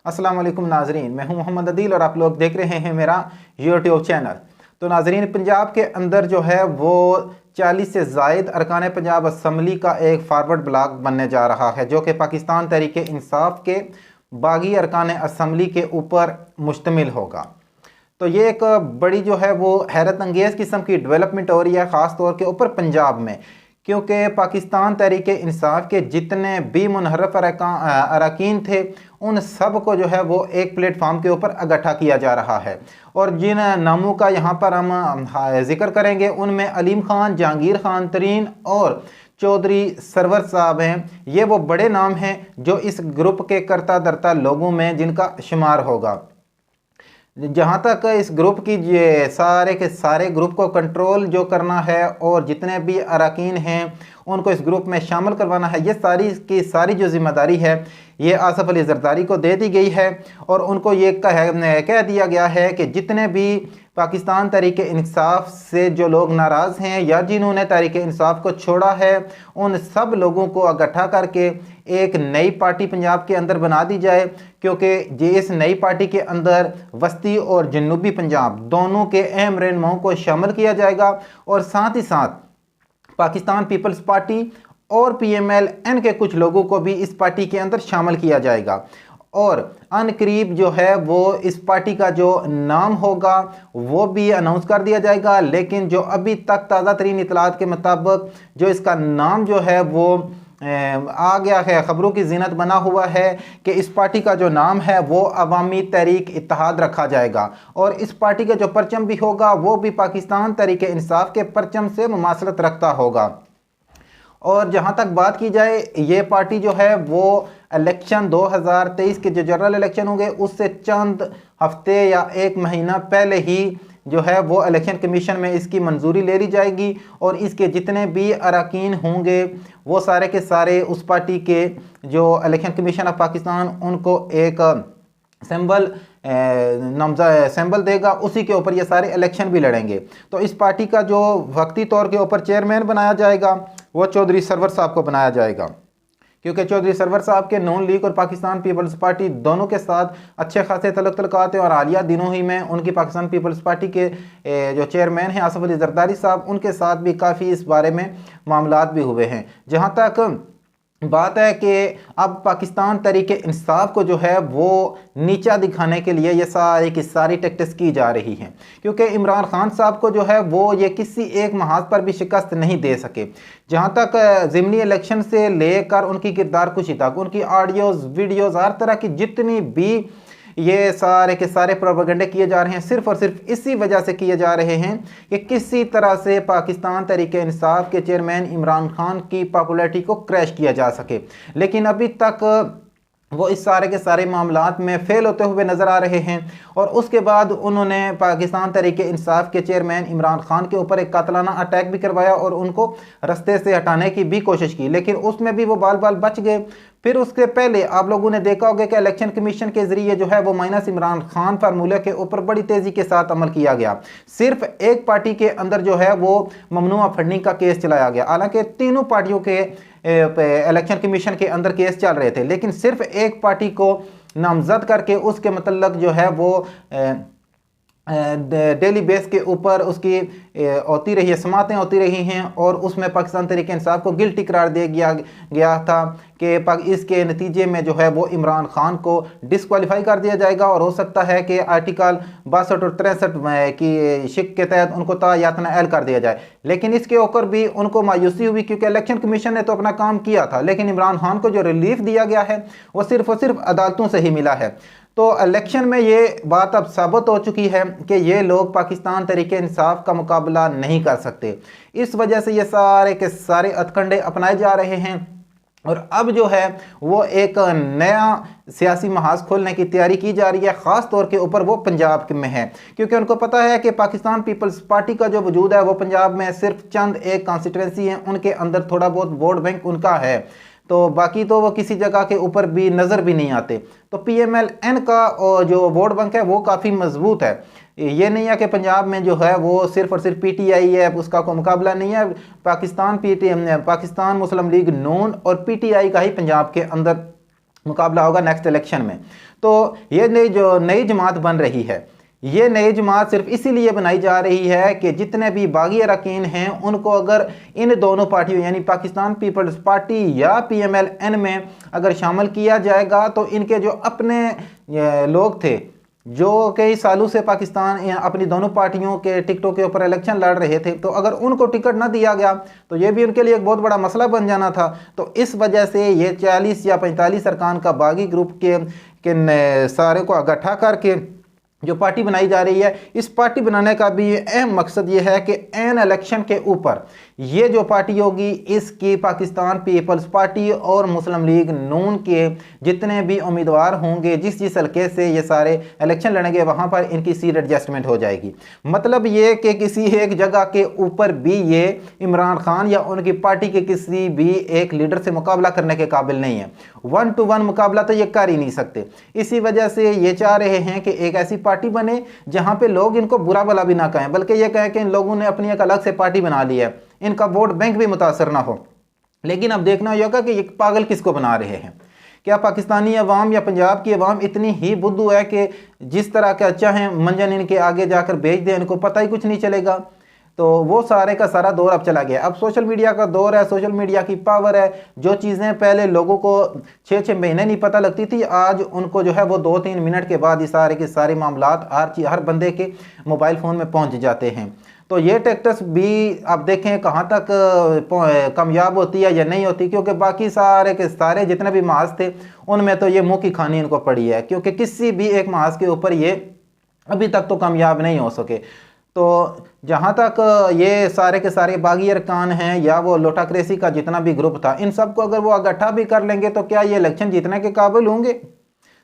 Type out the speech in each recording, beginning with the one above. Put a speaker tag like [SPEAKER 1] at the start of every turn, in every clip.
[SPEAKER 1] अस्सलाम वालेकुम नाजरीन, मैं हूं मोहम्मद अदील और आप लोग देख रहे हैं मेरा यूट्यूब चैनल। तो नाजरीन, पंजाब के अंदर जो है वो 40 से ज़ायद अरकान पंजाब असम्बली का एक फारवर्ड ब्लॉक बनने जा रहा है, जो कि पाकिस्तान तहरीक इंसाफ के बागी अरकान असम्बली के ऊपर मुश्तमिल होगा। तो ये एक बड़ी जो है वो हैरत अंगेज़ किस्म की डेवलपमेंट हो रही है, ख़ास तौर के ऊपर पंजाब में, क्योंकि पाकिस्तान तहरीक इंसाफ के जितने भी मुनहरफ अरकान थे उन सब को जो है वो एक प्लेटफॉर्म के ऊपर इकट्ठा किया जा रहा है। और जिन नामों का यहाँ पर हम जिक्र करेंगे उनमें अलीम खान, जहांगीर खान तरीन और चौधरी सरवर साहब हैं। ये वो बड़े नाम हैं जो इस ग्रुप के करता धरता लोगों में जिनका शुमार होगा। जहाँ तक इस ग्रुप की ये सारे के सारे ग्रुप को कंट्रोल जो करना है और जितने भी अरकान हैं उनको इस ग्रुप में शामिल करवाना है, ये सारी की सारी जो जिम्मेदारी है ये आसफ अली जरदारी को दे दी गई है। और उनको ये कह दिया गया है कि जितने भी पाकिस्तान तहरीक इंसाफ से जो लोग नाराज़ हैं या जिन्होंने तहरीक इंसाफ को छोड़ा है, उन सब लोगों को इकट्ठा करके एक नई पार्टी पंजाब के अंदर बना दी जाए, क्योंकि ये इस नई पार्टी के अंदर वस्ती और जनूबी पंजाब दोनों के अहम रहनुमाओं को शामिल किया जाएगा। और साथ ही साथ पाकिस्तान पीपल्स पार्टी और PMLN के कुछ लोगों को भी इस पार्टी के अंदर शामिल किया जाएगा। और अनकरीब जो है वो इस पार्टी का जो नाम होगा वो भी अनाउंस कर दिया जाएगा। लेकिन जो अभी तक ताज़ा तरीन इतलात के मुताबिक जो इसका नाम जो है वो आ गया है, ख़बरों की जीनत बना हुआ है कि इस पार्टी का जो नाम है वो अवामी तहरीक इत्तेहाद रखा जाएगा। और इस पार्टी का जो परचम भी होगा वो भी पाकिस्तान तहरीक इंसाफ के परचम से मुमासलत रखता होगा। और जहाँ तक बात की जाए, ये पार्टी जो है वो इलेक्शन 2023 के जो जनरल इलेक्शन होंगे उससे चंद हफ्ते या एक महीना पहले ही जो है वो इलेक्शन कमीशन में इसकी मंजूरी ले ली जाएगी। और इसके जितने भी अरकान होंगे वो सारे के सारे उस पार्टी के जो इलेक्शन कमीशन ऑफ पाकिस्तान उनको एक सिंबल सिंबल देगा, उसी के ऊपर ये सारे इलेक्शन भी लड़ेंगे। तो इस पार्टी का जो वक्ती तौर के ऊपर चेयरमैन बनाया जाएगा वो चौधरी सरवर साहब को बनाया जाएगा, क्योंकि चौधरी सरवर साहब के नून लीग और पाकिस्तान पीपल्स पार्टी दोनों के साथ अच्छे खासे तल्लुकात हैं। और हालिया दिनों ही में उनकी पाकिस्तान पीपल्स पार्टी के जो चेयरमैन हैं आसफ अली जरदारी साहब, उनके साथ भी काफ़ी इस बारे में मामलात भी हुए हैं। जहाँ तक बात है कि अब पाकिस्तान तहरीक इंसाफ को जो है वो नीचा दिखाने के लिए ये सारी की सारी टैक्टिक्स की जा रही हैं, क्योंकि इमरान खान साहब को जो है वो ये किसी एक महाज पर भी शिकस्त नहीं दे सके। जहाँ तक ज़िमनी इलेक्शन से लेकर उनकी किरदार कुशी तक, उनकी ऑडियोज़ वीडियोज़ हर तरह की जितनी भी ये सारे के सारे प्रोपेगेंडे किए जा रहे हैं, सिर्फ और सिर्फ इसी वजह से किए जा रहे हैं कि किसी तरह से पाकिस्तान तहरीक इंसाफ के चेयरमैन इमरान खान की पॉपुलैरिटी को क्रैश किया जा सके। लेकिन अभी तक वो इस सारे के सारे मामलात में फेल होते हुए नज़र आ रहे हैं। और उसके बाद उन्होंने पाकिस्तान तहरीक इंसाफ के चेयरमैन इमरान खान के ऊपर एक कातलाना अटैक भी करवाया और उनको रास्ते से हटाने की भी कोशिश की, लेकिन उसमें भी वो बाल बाल बच गए। फिर उसके पहले आप लोगों ने देखा होगा कि इलेक्शन कमीशन के जरिए जो है वो माइनस इमरान खान फार्मूले के ऊपर बड़ी तेज़ी के साथ अमल किया गया। सिर्फ एक पार्टी के अंदर जो है वो ममनुआ फंडिंग का केस चलाया गया, हालांकि तीनों पार्टियों के इलेक्शन कमीशन के अंदर केस चल रहे थे, लेकिन सिर्फ एक पार्टी को नामजद करके उसके मतलब जो है वो डेली बेस के ऊपर उसकी होती रही है, समातें होती रही हैं। और उसमें पाकिस्तान तहरीक इंसाफ को गिल्टी करार दे गया था कि इसके नतीजे में जो है वो इमरान खान को डिस्क्वालीफाई कर दिया जाएगा और हो सकता है कि आर्टिकल 62 और 63 की शिक के तहत उनको तायातना अहल कर दिया जाए। लेकिन इसके ऊपर भी उनको मायूसी हुई, क्योंकि इलेक्शन कमीशन ने तो अपना काम किया था, लेकिन इमरान खान को जो रिलीफ दिया गया है वो सिर्फ और सिर्फ अदालतों से ही मिला है। तो इलेक्शन में ये बात अब साबित हो चुकी है कि ये लोग पाकिस्तान तहरीक इंसाफ का मुकाबला नहीं कर सकते। इस वजह से ये सारे के सारे हथकंडे अपनाए जा रहे हैं। और अब जो है वो एक नया सियासी महाज खोलने की तैयारी की जा रही है, ख़ास तौर के ऊपर वो पंजाब में है, क्योंकि उनको पता है कि पाकिस्तान पीपल्स पार्टी का जो वजूद है वो पंजाब में सिर्फ चंद एक कॉन्स्टिट्यूंसी है, उनके अंदर थोड़ा बहुत वोट बैंक उनका है, तो बाकी तो वो किसी जगह के ऊपर भी नज़र भी नहीं आते। तो PMLN का जो वोट बैंक है वो काफ़ी मजबूत है। ये नहीं है कि पंजाब में जो है वो सिर्फ और सिर्फ PTI है, उसका कोई मुकाबला नहीं है। पाकिस्तान मुस्लिम लीग नून और PTI का ही पंजाब के अंदर मुकाबला होगा नेक्स्ट इलेक्शन में। तो ये नई जमात बन रही है, ये नई जमात सिर्फ इसीलिए बनाई जा रही है कि जितने भी बागी अरकान हैं उनको अगर इन दोनों पार्टियों यानी पाकिस्तान पीपल्स पार्टी या PMLN में अगर शामिल किया जाएगा तो इनके जो अपने लोग थे जो कई सालों से पाकिस्तान अपनी दोनों पार्टियों के टिकटों के ऊपर इलेक्शन लड़ रहे थे, तो अगर उनको टिकट ना दिया गया तो ये भी उनके लिए एक बहुत बड़ा मसला बन जाना था। तो इस वजह से ये 40 या 45 अरकान का बागी ग्रुप के सारे को इकट्ठा करके जो पार्टी बनाई जा रही है, इस पार्टी बनाने का भी अहम मकसद ये है कि एन इलेक्शन के ऊपर ये जो पार्टी होगी इसकी पाकिस्तान पीपल्स पार्टी और मुस्लिम लीग नून के जितने भी उम्मीदवार होंगे जिस जिस हल्के से ये सारे इलेक्शन लड़ेंगे वहाँ पर इनकी सीट एडजस्टमेंट हो जाएगी। मतलब ये कि किसी एक जगह के ऊपर भी ये इमरान खान या उनकी पार्टी के किसी भी एक लीडर से मुकाबला करने के काबिल नहीं है। 1 to 1 मुकाबला तो ये कर ही नहीं सकते। इसी वजह से ये चाह रहे हैं कि एक ऐसी पार्टी बने जहां पे लोग इनको बुरा भला भी ना कहें, बल्कि ये कहें कि इन लोगों ने अपनी एक अलग से पार्टी बना ली है, इनका वोट बैंक भी मुतासर ना हो। लेकिन अब देखना होगा कि ये पागल किसको बना रहे हैं। क्या पाकिस्तानी अवाम या पंजाब की अवाम इतनी ही बुद्धू है कि जिस तरह का चाहें मंजन इनके आगे जाकर भेज दें, इनको पता ही कुछ नहीं चलेगा? तो वो सारे का सारा दौर अब चला गया। अब सोशल मीडिया का दौर है, सोशल मीडिया की पावर है। जो चीज़ें पहले लोगों को 6-6 महीने नहीं पता लगती थी, आज उनको जो है वो 2-3 मिनट के बाद ये सारे के सारे मामलात हर बंदे के मोबाइल फ़ोन में पहुंच जाते हैं। तो ये टैक्टिक्स भी आप देखें कहाँ तक कामयाब होती है या नहीं होती, क्योंकि बाकी सारे के सारे जितने भी महाज थे उनमें तो ये मुँह की खानी इनको पड़ी है, क्योंकि किसी भी एक महाज के ऊपर ये अभी तक तो कामयाब नहीं हो सके। तो जहाँ तक ये सारे के सारे बागी अरकान हैं या वो लोटाक्रेसी का जितना भी ग्रुप था, इन सबको अगर वो इकट्ठा भी कर लेंगे तो क्या ये इलेक्शन जीतने के काबिल होंगे?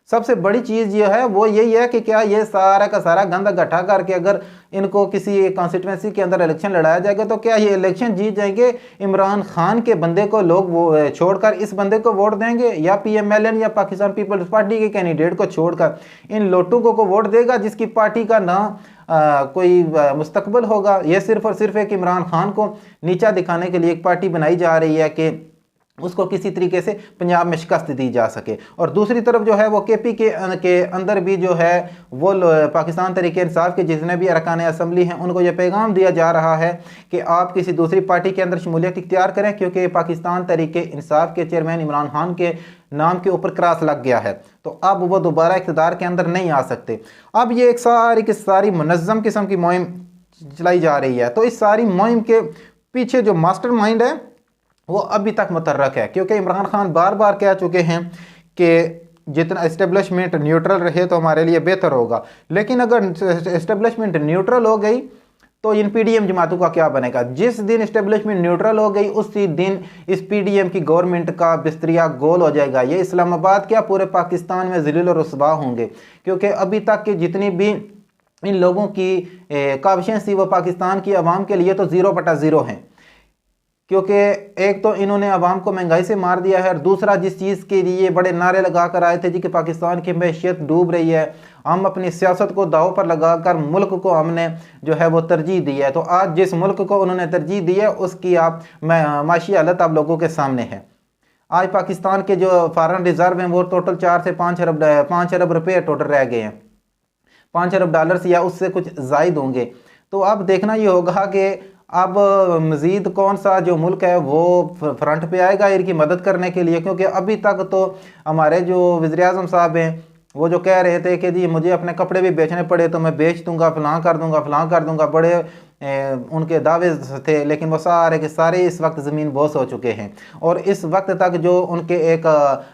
[SPEAKER 1] सबसे बड़ी चीज़ ये है वो यही है कि क्या ये सारा का सारा गंद इकट्ठा करके अगर इनको किसी कॉन्स्टिट्यूंसी के अंदर इलेक्शन लड़ाया जाएगा तो क्या ये इलेक्शन जीत जाएंगे? इमरान खान के बंदे को लोग वो छोड़कर इस बंदे को वोट देंगे, या PMLN या पाकिस्तान पीपल्स पार्टी के कैंडिडेट को छोड़कर इन लोटुकों को वोट देगा जिसकी पार्टी का ना कोई मुस्तकबिल होगा? ये सिर्फ और सिर्फ एक इमरान खान को नीचा दिखाने के लिए एक पार्टी बनाई जा रही है कि उसको किसी तरीके से पंजाब में शिकस्त दी जा सके। और दूसरी तरफ जो है वो KP के अंदर भी जो है वो पाकिस्तान तहरीक इंसाफ के जितने भी अरकान असम्बली हैं उनको ये पैगाम दिया जा रहा है कि आप किसी दूसरी पार्टी के अंदर शमूलियत इख्तियार करें, क्योंकि पाकिस्तान तहरीक इंसाफ के चेयरमैन इमरान खान के नाम के ऊपर क्रॉस लग गया है, तो अब वो दोबारा इख्तियार के अंदर नहीं आ सकते। अब ये एक सारी की सारी मुनज़्ज़म किस्म की मुहिम चलाई जा रही है। तो इस सारी मुहिम के पीछे जो मास्टर माइंड है वो अभी तक मुतर्रक है, क्योंकि इमरान खान बार बार कह चुके हैं कि जितना इस्टेब्लिशमेंट न्यूट्रल रहे तो हमारे लिए बेहतर होगा। लेकिन अगर इस्टेब्लिशमेंट न्यूट्रल हो गई तो इन PDM जमातों का क्या बनेगा? जिस दिन इस्टेब्लिशमेंट न्यूट्रल हो गई उसी दिन इस PDM की गवर्नमेंट का बिस्तरिया गोल हो जाएगा। ये इस्लामाबाद क्या पूरे पाकिस्तान में ज़लील और रुस्वा होंगे, क्योंकि अभी तक की जितनी भी इन लोगों की काविशें थी वो पाकिस्तान की आवाम के लिए तो 0/0 हैं, क्योंकि एक तो इन्होंने अवाम को महंगाई से मार दिया है, और दूसरा जिस चीज़ के लिए बड़े नारे लगा कर आए थे जी कि पाकिस्तान की मैशियत डूब रही है, हम अपनी सियासत को दाव पर लगाकर मुल्क को हमने जो है वो तरजीह दी है। तो आज जिस मुल्क को उन्होंने तरजीह दी है उसकी आप माशी हालत आप लोगों के सामने है। आज पाकिस्तान के जो फॉरेन रिजर्व हैं वो टोटल 4 से 5 अरब रुपये टोटल रह गए हैं, 5 अरब डॉलर्स या उससे कुछ जायद होंगे। तो अब देखना ये होगा कि अब मज़ीद कौन सा जो मुल्क है वो फ्रंट पे आएगा इनकी मदद करने के लिए, क्योंकि अभी तक तो हमारे जो वज़ीर-ए-आज़म साहब हैं वो जो कह रहे थे कि जी मुझे अपने कपड़े भी बेचने पड़े तो मैं बेच दूंगा, फलां कर दूंगा, बड़े उनके दावे थे, लेकिन वो सारे के सारे इस वक्त ज़मीन बोस हो चुके हैं। और इस वक्त तक जो उनके एक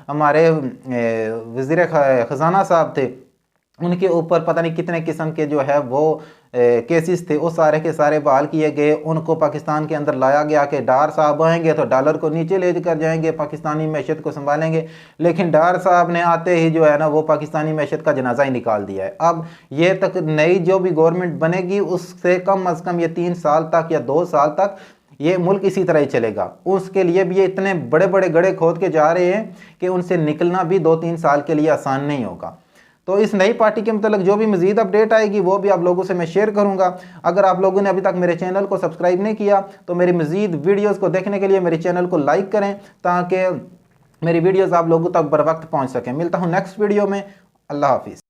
[SPEAKER 1] हमारे वज़ीर ख़ज़ाना साहब थे उनके ऊपर पता नहीं कितने किस्म के जो है वो केसेस थे, वो सारे के सारे बहाल किए गए। उनको पाकिस्तान के अंदर लाया गया कि डार साहब आएंगे तो डॉलर को नीचे ले कर जाएंगे, पाकिस्तानी मैशत को संभालेंगे, लेकिन डार साहब ने आते ही जो है ना वो पाकिस्तानी मैशत का जनाजा ही निकाल दिया है। अब ये तक नई जो भी गवर्नमेंट बनेगी उससे कम अज़ कम ये 3 साल तक या 2 साल तक ये मुल्क इसी तरह ही चलेगा। उसके लिए भी ये इतने बड़े बड़े गड्ढे खोद के जा रहे हैं कि उनसे निकलना भी 2-3 साल के लिए आसान नहीं होगा। तो इस नई पार्टी के मतलब जो भी मज़ीद अपडेट आएगी वो भी आप लोगों से मैं शेयर करूंगा। अगर आप लोगों ने अभी तक मेरे चैनल को सब्सक्राइब नहीं किया तो मेरी मज़ीद वीडियोस को देखने के लिए मेरे चैनल को लाइक करें, ताकि मेरी वीडियोज़ आप लोगों तक बर वक्त पहुँच सकें। मिलता हूँ नेक्स्ट वीडियो में। अल्लाह हाफिज़।